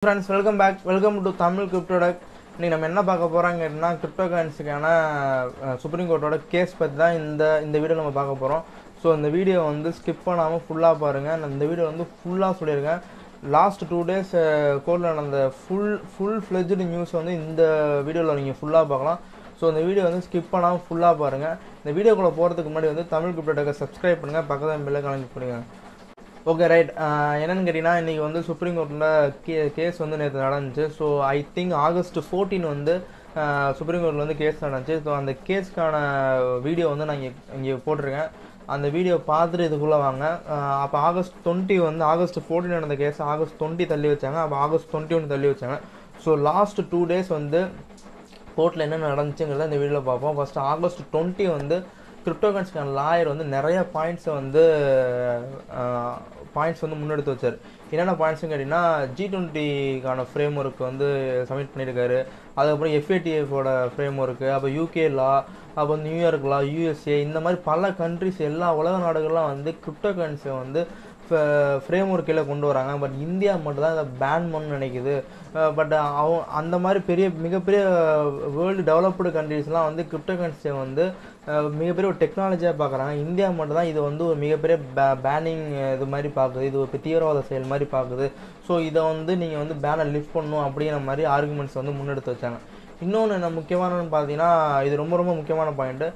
Friends, welcome back. Welcome to Tamil Crypto Deck. இன்னைக்கு நம்ம என்ன பார்க்க போறோம்னா கிரிப்டோ கரன்சிக்கான சுப்ரீம் கோர்ட்டோட கேஸ் பத்தி தான் இந்த வீடியோ நம்ம பார்க்க போறோம். ஸோ இந்த வீடியோ வந்து ஸ்கிப் பண்ணாமல் ஃபுல்லாக பாருங்கள். நான் இந்த வீடியோ வந்து ஃபுல்லாக சொல்லியிருக்கேன். லாஸ்ட் 2 days கோர்ட்டில் நடந்த ஃபுல் ஃப்ளெஜ்டு நியூஸ் வந்து இந்த வீடியோவில் நீங்கள் ஃபுல்லாக பார்க்கலாம். ஸோ இந்த வீடியோ வந்து ஸ்கிப் பண்ணாமல் ஃபுல்லாக பாருங்கள். இந்த வீடியோக்குள்ளே போகிறதுக்கு முன்னாடி வந்து தமிழ் கிரிப்டோ டெக்கை சப்ஸ்கிரைப் பண்ணுங்கள், பக்கத்தில் பெல்லை கனெக்ட் பண்ணுங்கள். Okay right. என்னென்னு கேட்டிங்கன்னா இன்றைக்கி வந்து சுப்ரீம் கோர்ட்டில் கேஸ் வந்து நேற்று நடந்துச்சு. ஸோ ஐ திங்க் August 14 வந்து சுப்ரீம் கோர்ட்டில் வந்து கேஸ் நடந்துச்சு. ஸோ அந்த கேஸ்க்கான வீடியோ வந்து நான் இங்கே போட்டிருக்கேன். அந்த வீடியோ பார்த்துட்டு இதுக்குள்ளே வாங்க. அப்போ August 20 வந்து August 14 நடந்த கேஸ் August 20 தள்ளி வச்சாங்க. அப்போ August 21 தள்ளி வச்சாங்க. ஸோ லாஸ்ட் 2 days வந்து கோர்ட்டில் என்ன நடந்துச்சுங்கிறத இந்த வீடியோவில் பார்ப்போம். ஃபஸ்ட்டு August 20 வந்து கிரிப்டோ கரன்சிக்கான லாயர் வந்து நிறைய பாயிண்ட்ஸ் வந்து முன்னெடுத்து வச்சார். என்னென்ன பாயிண்ட்ஸ்னு கேட்டிங்கன்னா G20க்கான ஃப்ரேம் ஒர்க் வந்து சப்மிட் பண்ணியிருக்காரு. அதுக்கப்புறம் FATFோட ஃப்ரேம் ஒர்க்கு, அப்போ UK லா, அப்போ நியூயார்க் லா, USA, இந்த மாதிரி பல கண்ட்ரிஸ் எல்லா உலக நாடுகள்லாம் வந்து கிரிப்டோ கரன்சியை வந்து ஃப்ரேம் ஒர்க்கில் கொண்டு வராங்க. பட் இந்தியா மட்டும் தான் இதை பேன் பண்ணு நினைக்குது. பட் அந்த மாதிரி மிகப்பெரிய வேர்ல்டு டெவலப்டு கண்ட்ரிஸ்லாம் வந்து கிரிப்டோ கரன்சியை வந்து மிகப்பெரிய ஒரு டெக்னாலஜியாக பார்க்குறாங்க. இந்தியா மட்டும் தான் இது வந்து ஒரு மிகப்பெரிய பேனிங் இது மாதிரி பார்க்குது, இது ஒரு தீவிரவாத செயல் மாதிரி பார்க்குது. ஸோ இதை வந்து நீங்கள் வந்து பேனை லிஃப்ட் பண்ணணும் அப்படிங்கிற மாதிரி ஆர்குமெண்ட்ஸ் வந்து முன்னெடுத்து வச்சாங்க. இன்னொன்று என்ன முக்கியமானன்னு பார்த்தீங்கன்னா, இது ரொம்ப ரொம்ப முக்கியமான பாயிண்ட்டு.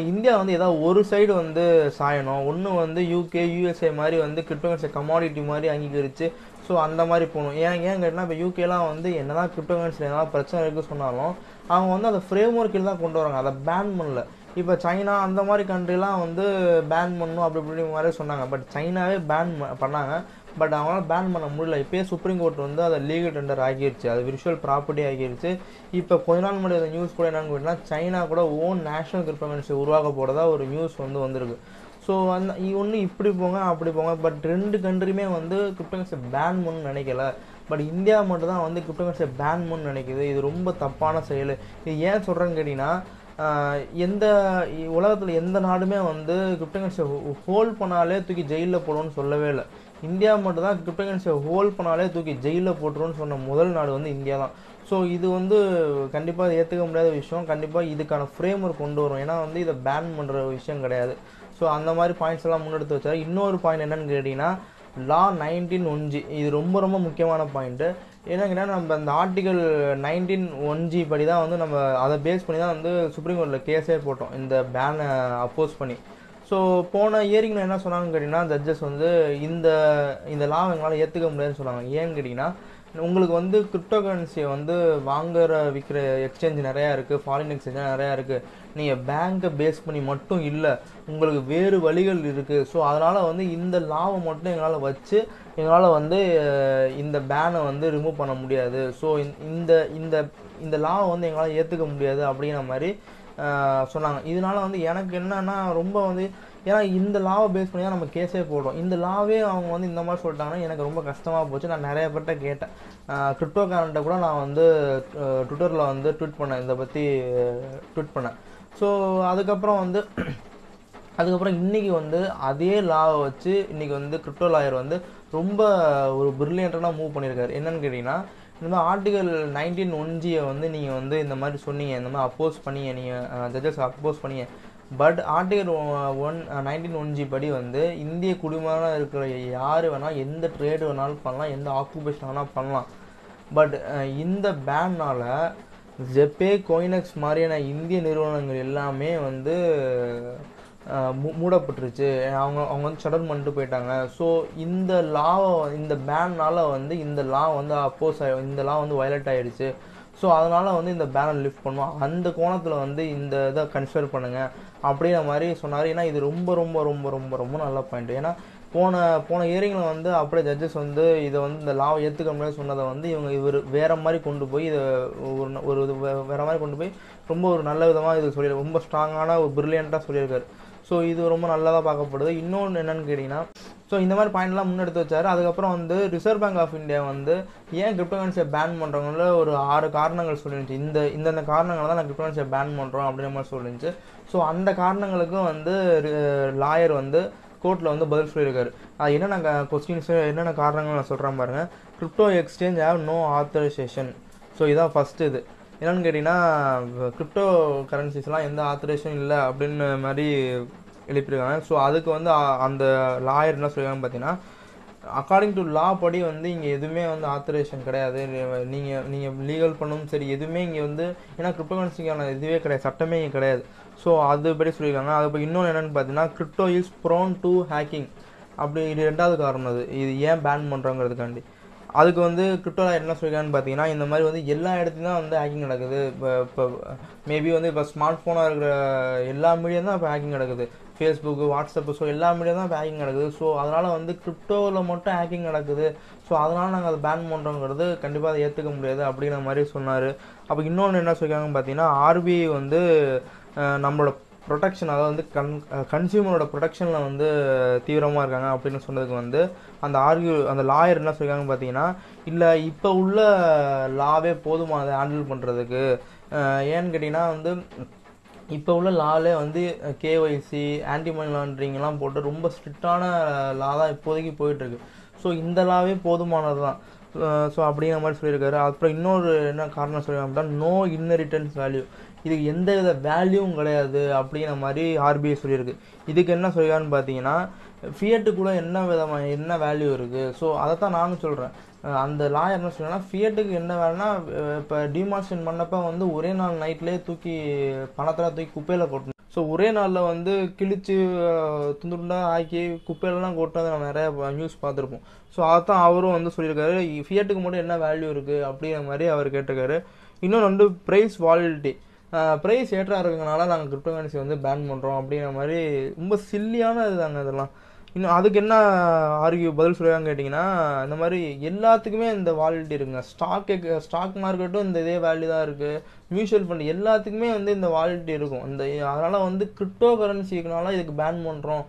இந்தியா வந்து ஏதாவது ஒரு சைடு வந்து சாயணும். ஒன்று வந்து UK, USA மாதிரி வந்து கிரிப்டோ கரன்சி கமாடிட்டி மாதிரி அங்கீகரித்து ஸோ அந்த மாதிரி போகணும். ஏன் கேட்டால் இப்போ UKலாம் வந்து என்ன தான் கிரிப்டோ கரன்சியில் என்ன பிரச்சனை இருக்குது சொன்னாலும் அவங்க வந்து அதை ஃப்ரேம் ஒர்க்கில் தான் கொண்டு வராங்க, அதை பேன் பண்ணல. இப்போ சைனா அந்த மாதிரி கண்ட்ரிலாம் வந்து பேன் பண்ணணும் அப்படி மாதிரி சொன்னாங்க. பட் சைனாவே பேன் பண்ணாங்க. பட் அவங்களால பேன் பண்ண முடியல. இப்போயே சுப்ரீம் கோர்ட் வந்து அதை லீகல் டெண்டர் ஆகிடுச்சு, அது விர்ச்சுவல் ப்ராப்பர்ட்டி ஆகிடுச்சு. இப்போ கொஞ்ச நாள் முன்னாடி நியூஸ் கூட என்னன்னு கேட்டிங்கன்னா, சைனா கூட ஓன் நேஷனல் கிரிப்டோ கரன்சி உருவாக்க போகிறதா ஒரு நியூஸ் வந்து வந்திருக்கு. ஸோ அந்த ஒன்று இப்படி போங்க அப்படி போங்க, பட் 2 கண்ட்ரியுமே வந்து கிரிப்டோ கரன்சி பேன் பண்ணணும்னு நினைக்கல. பட் இந்தியா மட்டும் தான் வந்து கிரிப்டோ கரன்சி பேன் பண்ணணும்னு நினைக்குது. இது ரொம்ப தப்பான செயல். இது ஏன் சொல்கிறேன்னு கேட்டிங்கன்னா, எந்த உலகத்தில் எந்த நாடுமே வந்து கிரிப்டோ கரன்சியை ஹோல்ட் பண்ணாலே தூக்கி ஜெயிலில் போடணும்னு சொல்லவே இல்லை. இந்தியா மட்டும் தான் கிரிப்டோ கரன்சியை ஹோல்ட் பண்ணாலே தூக்கி ஜெயிலில் போட்டுருன்னு சொன்ன முதல் நாடு வந்து இந்தியா தான். ஸோ இது வந்து கண்டிப்பாக ஏற்றுக்க முடியாத விஷயம். கண்டிப்பாக இதுக்கான ஃப்ரேம் ஒர்க் கொண்டு வரும். ஏன்னா வந்து இதை பேன் பண்ணுற விஷயம் கிடையாது. ஸோ அந்த மாதிரி பாயிண்ட்ஸ் எல்லாம் முன்னெடுத்து வச்சார். இன்னொரு பாயிண்ட் என்னன்னு கேட்டிங்கன்னா, லா 19(1)G. இது ரொம்ப ரொம்ப முக்கியமான பாயிண்ட்டு. என்னங்கன்னா, நம்ம அந்த ஆர்டிகல் 19(1)G படி தான் வந்து நம்ம அதை பேஸ் பண்ணி தான் வந்து சுப்ரீம் கோர்ட்டில் கேஸே போட்டோம், இந்த பேனை அப்போஸ் பண்ணி. ஸோ போன இயரிங்கில் என்ன சொன்னாங்கன்னு கேட்டிங்கன்னா, ஜட்ஜஸ் வந்து இந்த லா எங்களால் ஏற்றுக்க முடியாதுன்னு சொன்னாங்க. ஏன்னு கேட்டிங்கன்னா, உங்களுக்கு வந்து கிரிப்டோ கரன்சியை வந்து விற்கிற எக்ஸ்சேஞ்ச் நிறையா இருக்குது, ஃபாரின் எக்ஸ்சேஞ்ச் நிறையா இருக்குது. நீங்கள் பேங்கை பேஸ் பண்ணி மட்டும் இல்லை, உங்களுக்கு வேறு வழிகள் இருக்குது. ஸோ அதனால் வந்து இந்த லாவை மட்டும் எங்களால் வச்சு எங்களால் வந்து இந்த பேனை வந்து ரிமூவ் பண்ண முடியாது. ஸோ இந்த லாவை வந்து எங்களால் ஏற்றுக்க முடியாது அப்படிங்கிற மாதிரி சொன்னாங்க. இதனால வந்து எனக்கு என்னன்னா ரொம்ப வந்து, ஏன்னா இந்த லாவை பேஸ் பண்ணி தான் நம்ம கேஸே போடுறோம். இந்த லாவே அவங்க வந்து இந்த மாதிரி சொல்லிட்டாங்கன்னா எனக்கு ரொம்ப கஷ்டமாக போச்சு. நான் நிறைய பேர்கிட்ட கேட்டேன். கிரிப்டோ கரண்ட்டை கூட நான் வந்து ட்விட்டரில் வந்து ட்வீட் பண்ணேன், இதை பற்றி ட்வீட் பண்ணேன். ஸோ அதுக்கப்புறம் இன்றைக்கி வந்து அதே லாவை வச்சு இன்றைக்கி வந்து கிரிப்டோ லாயர் வந்து ரொம்ப ஒரு பிரில்லியண்ட்டாக மூவ் பண்ணியிருக்காரு. என்னென்னு கேட்டிங்கன்னா, இந்த மாதிரி ஆர்டிகல் 19(1)G வந்து நீங்கள் வந்து இந்த மாதிரி சொன்னீங்க, இந்த மாதிரி அப்போஸ் பண்ணீங்க, நீங்கள் ஜட்ஜஸ் அப்போஸ் பண்ணீங்க. பட் ஆர்டிகல் 19(1)G படி வந்து இந்திய குடிமகனாக இருக்கிற யார் வேணால் எந்த ட்ரேடு வேணாலும் பண்ணலாம், எந்த ஆக்குபேஷன் வேணால் பண்ணலாம். பட் இந்த பேனால் ஜெப்பே, கோயினெக்ஸ் மாதிரியான இந்திய நிறுவனங்கள் எல்லாமே வந்து மூடப்பட்டுருச்சு. அவங்க வந்து ஷட்டர் பண்ணிட்டு போயிட்டாங்க. ஸோ இந்த பேனால் வந்து இந்த லா வந்து இந்த லா வந்து வயலேட் ஆகிடுச்சு. ஸோ அதனால் வந்து இந்த பேனை லிஃப்ட் பண்ணுவோம், அந்த கோணத்தில் வந்து இந்த இதை கன்சிடர் பண்ணுங்கள் அப்படிங்கிற மாதிரி சொன்னார். ஏன்னா இது ரொம்ப ரொம்ப ரொம்ப ரொம்ப ரொம்ப நல்ல பாயிண்ட். ஏன்னா போன இயரிங்கில் வந்து அப்படியே ஜட்ஜஸ் வந்து இதை வந்து இந்த லாவை ஏற்றுக்க முடியாது சொன்னதை வந்து இவர் வேறு மாதிரி கொண்டு போய் இதை வேறு மாதிரி கொண்டு போய் ரொம்ப ஒரு நல்ல விதமாக இது சொல்லியிருக்காரு. ரொம்ப ஸ்ட்ராங்கான ஒரு பிரில்லியண்ட்டாக சொல்லியிருக்காரு. ஸோ இது ரொம்ப நல்லதாக பார்க்கப்படுது. இன்னொன்று என்னென்னு கேட்டிங்கன்னா, ஸோ இந்த மாதிரி பாயிண்ட்லாம் முன்னெடுத்து வச்சார். அதுக்கப்புறம் வந்து ரிசர்வ் பேங்க் ஆஃப் இந்தியா வந்து ஏன் கிரிப்டோ கரன்சியை பேன் பண்ணுறவங்கள ஒரு 6 காரணங்கள் சொல்லிருந்துச்சு. இந்த காரணங்களை தான் நான் கிரிப்டோ கரன்சியை பேன் பண்ணுறோம் அப்படின்ற மாதிரி சொல்லிருந்துச்சு. ஸோ அந்த காரணங்களுக்கும் வந்து லாயர் வந்து கோர்ட்டில் வந்து பதில் சொல்லியிருக்காரு. அது என்னென்ன கொஸ்டின்ஸு என்னென்ன காரணங்கள் நான் சொல்கிறேன் பாருங்கள். Crypto exchange have no authorization. So இதான் ஃபஸ்ட்டு இது. என்னென்னு கேட்டிங்கன்னா, கிரிப்டோ கரன்சிஸ்லாம் எந்த ஆத்தரைசேஷன் இல்லை அப்படின்னு மாதிரி எழுப்பியிருக்காங்க. ஸோ அதுக்கு வந்து அந்த லாயர் என்ன சொல்லியிருக்காங்க பார்த்தீங்கன்னா, அக்கார்டிங் டு லா படி வந்து இங்கே எதுவுமே வந்து ஆத்தரைசேஷன் கிடையாது. நீங்கள் லீகல் பண்ணவும் சரி எதுவுமே இங்கே வந்து, ஏன்னா கிரிப்டோ கரன்சிக்கான இதுவே கிடையாது, சட்டமே இங்கே கிடையாது. ஸோ அதுபடி சொல்லியிருக்காங்க. அது இன்னொன்று என்னென்னு பார்த்தீங்கன்னா, crypto is prone to hacking. அப்படி இது ரெண்டாவது காரணம். இது ஏன் பேன் பண்ணுறோங்கிறதுக்காண்டி. அதுக்கு வந்து கிரிப்டோவில் என்ன சொல்லியிருக்காங்கன்னு பார்த்தீங்கன்னா, இந்த மாதிரி வந்து எல்லா இடத்துலையும் தான் வந்து ஹேக்கிங் நடக்குது. இப்போ மேபி வந்து இப்போ ஸ்மார்ட் ஃபோனாக இருக்கிற எல்லா மீடியம் தான் இப்போ ஹேக்கிங் நடக்குது. ஃபேஸ்புக்கு, வாட்ஸ்அப்பு, ஸோ எல்லா மீடியம் தான் இப்போ ஹேக்கிங் நடக்குது. ஸோ அதனால் வந்து கிரிப்டோவில் மட்டும் ஹேக்கிங் நடக்குது. ஸோ அதனால் நாங்கள் அதை பேன் பண்ணுறோங்கிறது கண்டிப்பாக அதை ஏற்றுக்க முடியாது அப்படிங்கிற மாதிரி சொன்னார். அப்போ இன்னொன்று என்ன சொல்லியிருக்காங்கன்னு பார்த்தீங்கன்னா, ஆர்பிஐ வந்து நம்மளோட ப்ரொடெக்ஷன், அதாவது வந்து கன்சியூமரோட ப்ரொடெக்ஷனில் வந்து தீவிரமாக இருக்காங்க அப்படின்னு சொன்னதுக்கு வந்து அந்த லாயர் என்ன சொல்லியிருக்காங்கன்னு பார்த்தீங்கன்னா, இல்லை இப்போ உள்ள லாவே போதுமானதை ஹேண்டில் பண்ணுறதுக்கு. ஏன்னு கேட்டிங்கன்னா வந்து இப்போ உள்ள லாலே வந்து கேஒய்சி, ஆன்டி மணி லாண்ட்ரிங்லாம் போட்டு ரொம்ப ஸ்ட்ரிக்டான லா தான் இப்போதைக்கு போயிட்டுருக்கு. ஸோ இந்த லாவே போதுமானது தான். ஸோ அப்படிங்கிற மாதிரி சொல்லியிருக்காரு. அப்புறம் இன்னொரு என்ன காரணம் சொல்லியிருக்காங்க, நோ இன்ஹெரிட்டன்ஸ் வேல்யூ, இதுக்கு எந்த வித வேல்யூவும் கிடையாது அப்படிங்கிற மாதிரி ஆர்பிஐ சொல்லியிருக்கு. இதுக்கு என்ன சொல்லியிருக்கான்னு பார்த்தீங்கன்னா, ஃபியட்டுக்குள்ளே என்ன வேல்யூ இருக்குது. ஸோ அதை தான் நானும் சொல்கிறேன். அந்த லாயர் என்ன சொல்லுன்னா, ஃபியட்டுக்கு என்ன வேலைன்னா, இப்போ டிமார்ஷன் பண்ணப்போ வந்து ஒரே நாள் நைட்லேயே பணத்தெல்லாம் தூக்கி குப்பையில் கொட்டணும். ஸோ ஒரே நாளில் வந்து கிழிச்சு துண்டு துண்டாக ஆக்கி குப்பையிலலாம் கொட்டினது நம்ம நிறைய நியூஸ் பார்த்துருப்போம். ஸோ அதைத்தான் அவரும் வந்து சொல்லியிருக்காரு, ஃபியட்டுக்கு மட்டும் என்ன வேல்யூ இருக்குது அப்படிங்கிற மாதிரி அவர் கேட்டிருக்காரு. இன்னொன்று வந்து ப்ரைஸ் வாலிடிட்டி, ப்ரைஸ் ஏற்றா இருக்கிறதுனால நாங்கள் கிரிப்டோ கரன்சி வந்து பேன் பண்ணுறோம் அப்படிங்கிற மாதிரி ரொம்ப சில்லியான இதுதாங்க இதெல்லாம். இன்னும் அதுக்கு என்ன பதில் சொல்லுவாங்க கேட்டிங்கன்னா, இந்த மாதிரி எல்லாத்துக்குமே இந்த வாலிடிட்டி இருக்குங்க. ஸ்டாக் மார்க்கெட்டும் இந்த இதே வேல்யூ தான் இருக்குது. மியூச்சுவல் ஃபண்ட் எல்லாத்துக்குமே வந்து இந்த வாலிடிட்டி இருக்கும். அதனால் வந்து கிரிப்டோ கரன்சிக்குனால இதுக்கு பேன் பண்ணுறோம்,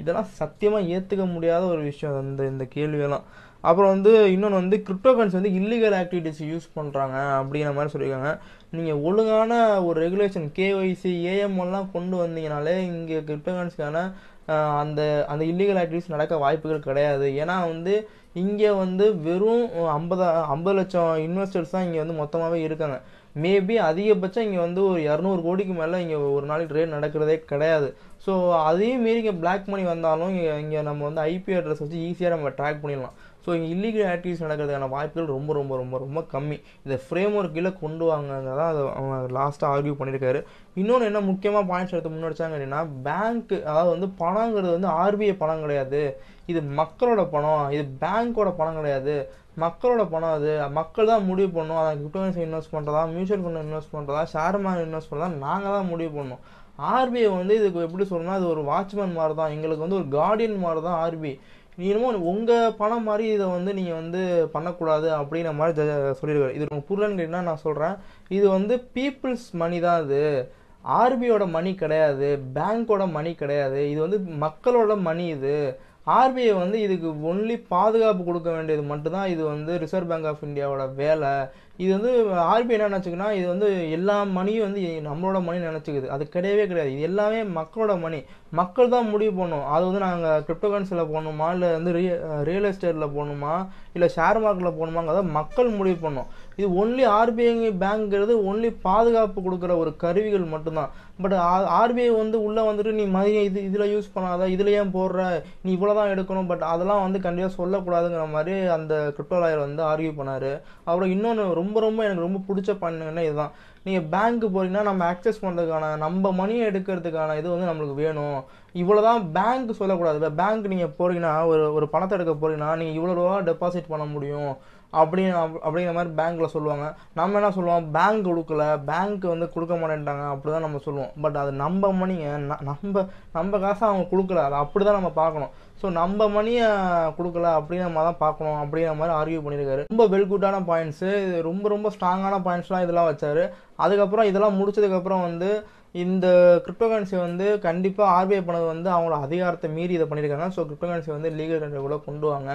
இதெல்லாம் சத்தியமாக ஏற்றுக்க முடியாத ஒரு விஷயம் இந்த கேள்வியெல்லாம். அப்புறம் வந்து இன்னொன்று வந்து கிரிப்டோ கரன்சி வந்து இல்லீகல் ஆக்டிவிட்டிஸ் யூஸ் பண்ணுறாங்க அப்படிங்கிற மாதிரி சொல்லியிருக்காங்க. நீங்கள் ஒழுங்கான ஒரு ரெகுலேஷன் கேஒய்சி, ஏஎம்எல்லாம் கொண்டு வந்தீங்கனாலே இங்கே கிரிப்டோ கரன்சிக்கான அந்த இல்லீகல் ஆக்டிவிட்டிஸ் நடக்க வாய்ப்புகள் கிடையாது. ஏன்னா வந்து இங்கே வந்து வெறும் 50 லட்சம் இன்வெஸ்டர்ஸ் தான் இங்கே வந்து மொத்தமாகவே இருக்காங்க. மேபி அதிகபட்சம் இங்கே வந்து ஒரு 200 கோடிக்கு மேலே இங்கே ஒரு நாளைக்கு ட்ரேட் நடக்கிறதே கிடையாது. ஸோ அதையும் மீறி இங்கே பிளாக் மணி வந்தாலும் இங்கே நம்ம வந்து ஐபி அட்ரஸ் வச்சு ஈஸியாக நம்ம ட்ராக் பண்ணிடலாம். ஸோ இங்கே இல்லீகல் ஆக்டிவிட்டிஸ் நடக்கிறதுக்கான வாய்ப்புகள் ரொம்ப ரொம்ப ரொம்ப ரொம்ப கம்மி. இதை ஃப்ரேம் ஒர்க் கீழே கொண்டு வாங்க தான் அதை அவங்க லாஸ்ட்டாக ஆர்கியூ பண்ணியிருக்காரு. இன்னொன்று என்ன முக்கியமாக பாயிண்ட்ஸ் எடுத்து முன்னெடுத்தாங்க அப்படின்னா, பேங்க், அதாவது வந்து பணங்கிறது வந்து ஆர்பிஐ பணம் கிடையாது, இது மக்களோட பணம், இது பேங்க்கோட பணம் கிடையாது, மக்களோட பணம். அது மக்கள் தான் முடிவு பண்ணணும். அதை கிரிப்டோ கரன்சி இன்வெஸ்ட் பண்ணுறதா, மியூச்சுவல் ஃபண்ட் இன்வெஸ்ட் பண்ணுறதா, ஷேர் மார்க்கெட் இன்வெஸ்ட் பண்ணுறதா நாங்கள் தான் முடிவு பண்ணணும். ஆர்பிஐ வந்து இதுக்கு எப்படி சொல்லணும்னா, இது ஒரு வாட்ச்மேன் மாதிரி தான், எங்களுக்கு வந்து ஒரு கார்டியன் மாதிரி தான் ஆர்பிஐ. இன்னமும் உங்கள் பணம் மாதிரி இதை வந்து நீங்கள் வந்து பண்ணக்கூடாது அப்படிங்கிற மாதிரி சொல்லியிருக்காரு. இது உங்களுக்கு புரியலன்னு கேட்டிங்கன்னா நான் சொல்கிறேன், இது வந்து பீப்புள்ஸ் மணி தான். இது ஆர்பிஐயோட மணி கிடையாது, பேங்க்கோட மணி கிடையாது, இது வந்து மக்களோட மணி. இது ஆர்பிஐ வந்து இதுக்கு ஒன்லி பாதுகாப்பு கொடுக்க வேண்டியது மட்டும்தான் இது வந்து ரிசர்வ் பேங்க் ஆஃப் இந்தியாவோட வேலை. இது வந்து ஆர்பிஐ என்ன நினச்சிக்குன்னா, இது வந்து எல்லா மணியும் வந்து நம்மளோட மணி நினச்சிக்குது. அது கிடையவே கிடையாது. இது எல்லாமே மக்களோட மணி, மக்கள் தான் முடிவு பண்ணணும். அது வந்து நாங்கள் கிரிப்டோ கரன்சியில் போகணுமா, இல்லை வந்து ரியல் எஸ்டேட்டில் போகணுமா, இல்லை ஷேர் மார்க்கெட்டில் போகணுமாங்கிறத மக்கள் முடிவு பண்ணணும். இது ஒன்லி ஆர்பிஐ பேங்க்ங்கிறது ஒன்லி பாதுகாப்பு கொடுக்குற ஒரு கருவிகள் மட்டும்தான். பட் ஆர்பிஐ வந்து உள்ளே வந்துட்டு நீ மதியம் இதில் யூஸ் பண்ணாத, இதில் ஏன் போடுற, நீ இவ்வளோ தான் எடுக்கணும், பட் அதெல்லாம் வந்து கண்டிப்பாக சொல்லக்கூடாதுங்கிற மாதிரி அந்த கிரிப்டோ லாயர் வந்து ஆர்கியூ பண்ணார். அப்புறம் இன்னொன்று எனக்கு ரொம்ப பிடிச்ச பாயிண்ட்னா இதுதான், நீங்கள் பேங்க்கு போகிறீங்கன்னா நம்ம ஆக்சஸ் பண்ணுறதுக்கான, நம்ம மணியை எடுக்கிறதுக்கான இது வந்து நம்மளுக்கு வேணும். இவ்வளோதான் பேங்க் சொல்லக்கூடாது. இப்போ பேங்க் நீங்கள் போகிறீங்கன்னா, ஒரு பணத்தை எடுக்க போகிறீங்கன்னா நீங்கள் இவ்வளோ ரூபா டெபாசிட் பண்ண முடியும் அப்படிங்கிற மாதிரி பேங்க்கில் சொல்லுவாங்க. நம்ம என்ன சொல்லுவோம், பேங்க் கொடுக்கல, பேங்க் வந்து கொடுக்க மாட்டேன்ட்டாங்க அப்படி தான் நம்ம சொல்லுவோம். பட் அது நம்ம மணியை நம்ம காசை அவங்க கொடுக்கல, அதை அப்படி தான் நம்ம பார்க்கணும். ஸோ நம்ம மணியை கொடுக்கல அப்படின்னு நம்ம தான் பார்க்கணும் அப்படிங்கிற மாதிரி ஆர்கியூ பண்ணியிருக்காரு. ரொம்ப வெல் குட்டான பாயிண்ட்ஸு, ரொம்ப ரொம்ப ஸ்ட்ராங்கான பாயிண்ட்ஸ்லாம் இதெல்லாம் வச்சார். அதுக்கப்புறம் இதெல்லாம் முடிச்சதுக்கப்புறம் வந்து இந்த கிரிப்டோ கரன்சி வந்து கண்டிப்பாக ஆர்பிஐ பண்ணது வந்து அவங்களோட அதிகாரத்தை மீறி இதை பண்ணியிருக்காங்க. ஸோ கிரிப்டோ கரன்சி வந்து லீகல் டெண்டர் கூட கொண்டு வாங்க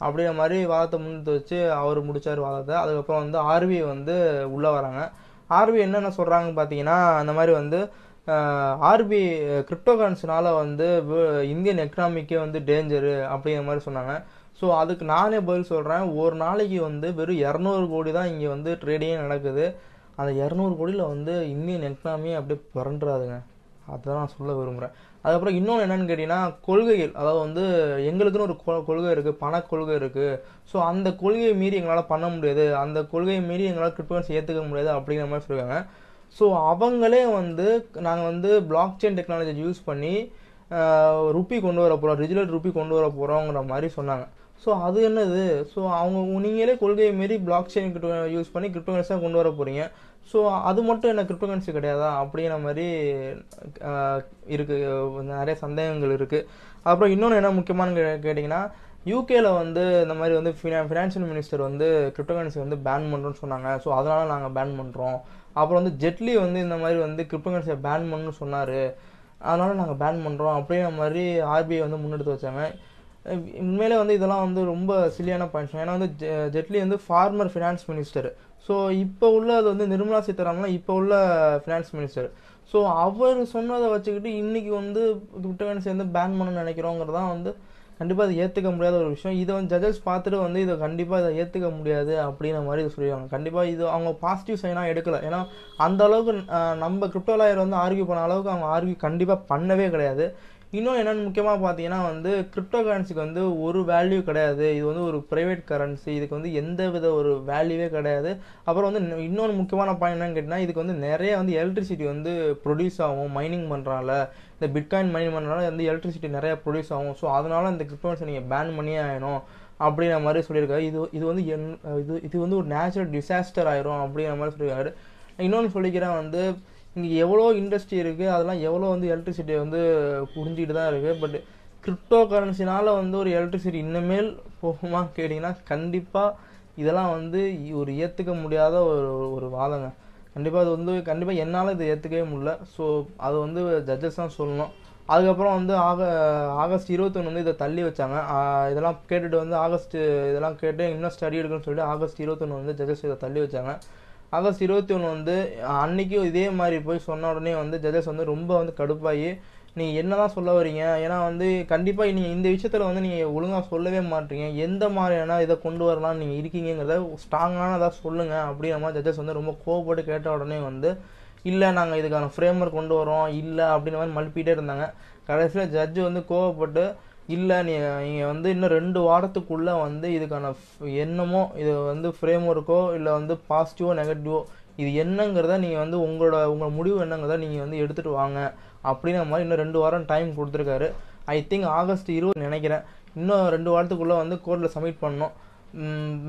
அப்படிங்கிற மாதிரி வாதத்தை முன்னிட்டு வச்சு அவர் முடித்தார் வாதத்தை. அதுக்கப்புறம் வந்து ஆர்பிஐ வந்து உள்ளே வராங்க. ஆர்பிஐ என்னென்ன சொல்கிறாங்கன்னு பார்த்தீங்கன்னா, அந்த மாதிரி வந்து கிரிப்டோ கரன்சினால வந்து இந்தியன் எக்கனாமிக்கே வந்து டேஞ்சரு அப்படிங்கிற மாதிரி சொன்னாங்க. ஸோ அதுக்கு நானே பதில் சொல்கிறேன். ஒரு நாளைக்கு வந்து வெறும் 200 கோடி தான் இங்கே வந்து ட்ரேடிங்கே நடக்குது. அந்த 200 கோடியில் வந்து இந்தியன் எக்கனாமியே அப்படியே புரண்டுறாதுங்க. அதுதான் நான் சொல்ல விரும்புகிறேன். அதுக்கப்புறம் இன்னொன்று என்னென்னு கேட்டிங்கன்னா, கொள்கைகள். அதாவது வந்து எங்களுக்குன்னு ஒரு கொள்கை இருக்குது, பண கொள்கை இருக்குது. ஸோ அந்த கொள்கையை மீறி எங்களால் பண்ண முடியாது, அந்த கொள்கையை மீறி எங்களால் கிரிப்டோகரன்சி ஏற்றுக்க முடியாது அப்படிங்கிற மாதிரி சொல்லுவாங்க. ஸோ அவங்களே வந்து நாங்கள் வந்து பிளாக் செயின் டெக்னாலஜி யூஸ் பண்ணி ருப்பி கொண்டு வர போகிறோம், டிஜிட்டல் ருப்பி கொண்டு வர போகிறோங்கிற மாதிரி சொன்னாங்க. ஸோ அது என்னது? ஸோ அவங்க நீங்களே கொள்கையை மாரி பிளாக் செயின் யூஸ் பண்ணி கிரிப்டோகரன்சியாக கொண்டு வர போகிறீங்க. ஸோ அது மட்டும் என்ன கிரிப்டோகரன்சி கிடையாதா அப்படிங்கிற மாதிரி இருக்குது. நிறைய சந்தேகங்கள் இருக்குது. அப்புறம் இன்னொன்று என்ன முக்கியமானு கேட்டிங்கன்னா, யூகேல வந்து இந்த மாதிரி வந்து ஃபினான்ஷியல் மினிஸ்டர் வந்து கிரிப்டோகரன்சி வந்து பேன் பண்ணுறோன்னு சொன்னாங்க. ஸோ அதனால் நாங்கள் பேன் பண்ணுறோம். அப்புறம் வந்து ஜெட்லி வந்து இந்த மாதிரி வந்து கிரிப்டோகரன்சியை பேன் பண்ணணும்னு சொன்னார், அதனால் நாங்கள் பேன் பண்ணுறோம் அப்படிங்கிற மாதிரி ஆர்பிஐ வந்து முன்னெடுத்து வச்சாங்க. உண்மையிலே வந்து இதெல்லாம் வந்து ரொம்ப சில்லியான பாயிண்ட்ஸ். ஏன்னா வந்து ஜெட்லி வந்து ஃபார்மர் ஃபினான்ஸ் மினிஸ்டர். ஸோ இப்போ உள்ளது வந்து நிர்மலா சீதாராமன் இப்போ உள்ள ஃபினான்ஸ் மினிஸ்டர். ஸோ அவர் சொன்னதை வச்சுக்கிட்டு இன்றைக்கி வந்து கிரிப்டோகரன்சி வந்து பேன் பண்ணணும்னு நினைக்கிறோங்கிறதான் வந்து கண்டிப்பாக அதை ஏற்றுக்க முடியாத ஒரு விஷயம். இதை வந்து ஜட்ஜஸ் பார்த்துட்டு வந்து இதை கண்டிப்பாக இதை ஏற்றுக்க முடியாது அப்படிங்கிற மாதிரி இதை சொல்லிடுவாங்க. கண்டிப்பாக இது அவங்க பாசிட்டிவ் சைனாக எடுக்கலை. ஏன்னா அந்த அளவுக்கு நம்ம கிரிப்டோ லாயர் வந்து ஆர்கியூ பண்ண அளவுக்கு அவங்க ஆர்கியூ கண்டிப்பாக பண்ணவே கிடையாது. இன்னும் என்னென்னு முக்கியமாக பார்த்தீங்கன்னா வந்து கிரிப்டோ கரன்சிக்கு வந்து ஒரு வேல்யூ கிடையாது. இது வந்து ஒரு ப்ரைவேட் கரன்சி, இதுக்கு வந்து எந்த வித ஒரு வேல்யூவே கிடையாது. அப்புறம் வந்து இன்னொன்று முக்கியமான பாயிண்ட் என்னன்னு கேட்டிங்கன்னா, இதுக்கு வந்து நிறைய வந்து எலக்ட்ரிசிட்டி வந்து ப்ரொடியூஸ் ஆகும். மைனிங் பண்ணுறால, இந்த பிட்காயின் மைனிங் பண்ணுறதுனால வந்து எலக்ட்ரிசிட்டி நிறையா ப்ரொடியூஸ் ஆகும். ஸோ அதனால் இந்த கிரிப்டோ கரன்சி நீங்கள் பேன் பண்ணியே ஆகணும் அப்படிங்கிற மாதிரி சொல்லியிருக்காரு. இது வந்து இது வந்து ஒரு நேச்சுரல் டிசாஸ்டர் ஆயிரும் அப்படிங்கிற மாதிரி சொல்லியிருக்காரு. இன்னொன்று சொல்லிக்கிறேன் வந்து இங்கே எவ்வளோ இண்டஸ்ட்ரி இருக்குது, அதெல்லாம் எவ்வளோ வந்து எலக்ட்ரிசிட்டியை வந்து புரிஞ்சிட்டு தான் இருக்குது. பட் கிரிப்டோ கரன்சினால் வந்து ஒரு எலக்ட்ரிசிட்டி இன்னமேல் போகுமா கேட்டிங்கன்னா கண்டிப்பாக இதெல்லாம் வந்து ஒரு ஏற்றுக்க முடியாத ஒரு வாதங்க. கண்டிப்பாக அது வந்து கண்டிப்பாக என்னால் இதை ஏற்றுக்கவே முடியல. ஸோ அது வந்து ஜட்ஜஸ் தான் சொல்லணும். அதுக்கப்புறம் வந்து ஆகஸ்ட் 21 வந்து இதை தள்ளி வச்சாங்க. இதெல்லாம் கேட்டுட்டு வந்து இதெல்லாம் கேட்டு இன்னும் ஸ்டடி எடுக்குன்னு சொல்லிட்டு ஆகஸ்ட் 21 வந்து ஜட்ஜஸ் இதை தள்ளி வச்சாங்க. ஆகஸ்ட் 21 வந்து அன்றைக்கும் இதே மாதிரி போய் சொன்ன உடனே வந்து ஜட்ஜஸ் வந்து ரொம்ப வந்து கடுப்பாகி நீங்கள் என்ன தான் சொல்ல வரீங்க, ஏன்னா வந்து கண்டிப்பாக நீங்கள் இந்த விஷயத்தில் வந்து நீங்கள் ஒழுங்காக சொல்லவே மாட்டீங்க, எந்த மாதிரியான இதை கொண்டு வரலாம்னு நீங்கள் இருக்கீங்கிறத ஸ்ட்ராங்கானதாக சொல்லுங்கள் அப்படிங்கிற மாதிரி ஜட்ஜஸ் வந்து ரொம்ப கோவப்பட்டு கேட்ட உடனே வந்து இல்லை நாங்கள் இதுக்கான ஃப்ரேம்ஒர்க் கொண்டு வரோம் இல்லை அப்படின்ற மாதிரி மழுப்பிட்டே இருந்தாங்க. கடைசியில் ஜட்ஜு வந்து கோவப்பட்டு இல்லை நீங்கள் வந்து இன்னும் 2 வாரத்துக்குள்ளே வந்து இதுக்கான என்னமோ இது வந்து ஃப்ரேம்ஒர்க்கோ இல்லை வந்து பாசிட்டிவோ நெகட்டிவோ இது என்னங்கிறத நீங்கள் வந்து உங்களோட முடிவு என்னங்கிறத நீங்கள் வந்து எடுத்துகிட்டு வாங்க அப்படிங்கிற மாதிரி இன்னும் 2 வாரம் டைம் கொடுத்துருக்காரு. ஐ திங்க் ஆகஸ்ட் 20 நினைக்கிறேன். இன்னும் 2 வாரத்துக்குள்ளே வந்து கோர்ட்டில் சப்மிட் பண்ணணும்.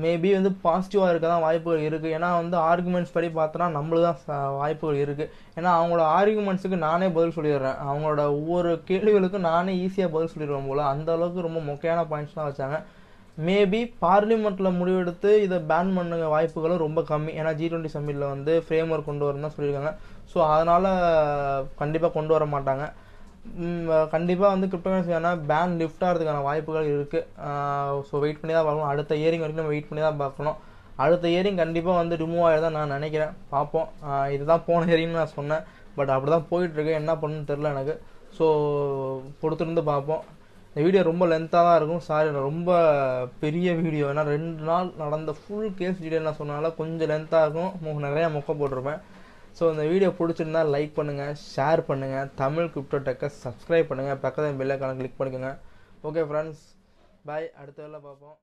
மேபி வந்து பாசிட்டிவாக இருக்க தான் வாய்ப்புகள் இருக்குது. ஏன்னா வந்து ஆர்குமெண்ட்ஸ் படி பார்த்தோன்னா நம்மளுக்கு தான் வாய்ப்புகள் இருக்குது. ஏன்னா அவங்களோட ஆர்குமெண்ட்ஸுக்கு நானே பதில் சொல்லிடுறேன், அவங்களோட ஒவ்வொரு கேள்விகளுக்கும் நானே ஈஸியாக பதில் சொல்லிடுவேன் போல், அந்த அளவுக்கு ரொம்ப மொக்கையான பாயிண்ட்ஸ் தான் வச்சாங்க. மேபி பார்லிமெண்ட்டில் முடிவெடுத்து இதை பேன் பண்ணுங்க வாய்ப்புகளும் ரொம்ப கம்மி. ஏன்னா G20 சம்மிட்டில் வந்து ஃப்ரேம்ஒர்க் கொண்டு வரணும் தான் சொல்லியிருக்காங்க. ஸோ அதனால் கண்டிப்பாக கொண்டு வர மாட்டாங்க. கண்டிப்பாக வந்து கிரிப்டோகரன்சியான பேன் லிஃப்ட் ஆகிறதுக்கான வாய்ப்புகள் இருக்குது. ஸோ வெயிட் பண்ணி தான் பார்க்கணும். அடுத்த இயரிங் வரைக்கும் நம்ம வெயிட் பண்ணி தான் பார்க்கணும். அடுத்த இயரிங் கண்டிப்பாக வந்து ரிமூவ் ஆகிதான் நான் நினைக்கிறேன். பார்ப்போம். இதுதான் போன இயரிங்னு நான் சொன்னேன், பட் அப்படி தான் போயிட்டுருக்கு. என்ன பண்ணணும்னு தெரில எனக்கு. ஸோ பொறுத்திருந்து பார்ப்போம். இந்த வீடியோ ரொம்ப லென்த்தாக தான் இருக்கும். சாரி, ரொம்ப பெரிய வீடியோ. ஏன்னா 2 நாள் நடந்த ஃபுல் கேஸ் டீட்டெயில் நான் சொன்னனால கொஞ்சம் லென்த்தாக இருக்கும், நிறையா மொக்க போட்டிருப்பேன். ஸோ இந்த வீடியோ பிடிச்சிருந்தா லைக் பண்ணுங்கள், ஷேர் பண்ணுங்கள், தமிழ் கிரிப்டோ டெக்கை சப்ஸ்கிரைப் பண்ணுங்கள், பக்கத்தில் பெல் ஐகானை கிளிக் பண்ணிக்கோங்க. ஓகே ஃப்ரெண்ட்ஸ், பாய். அடுத்த வேலை பார்ப்போம்.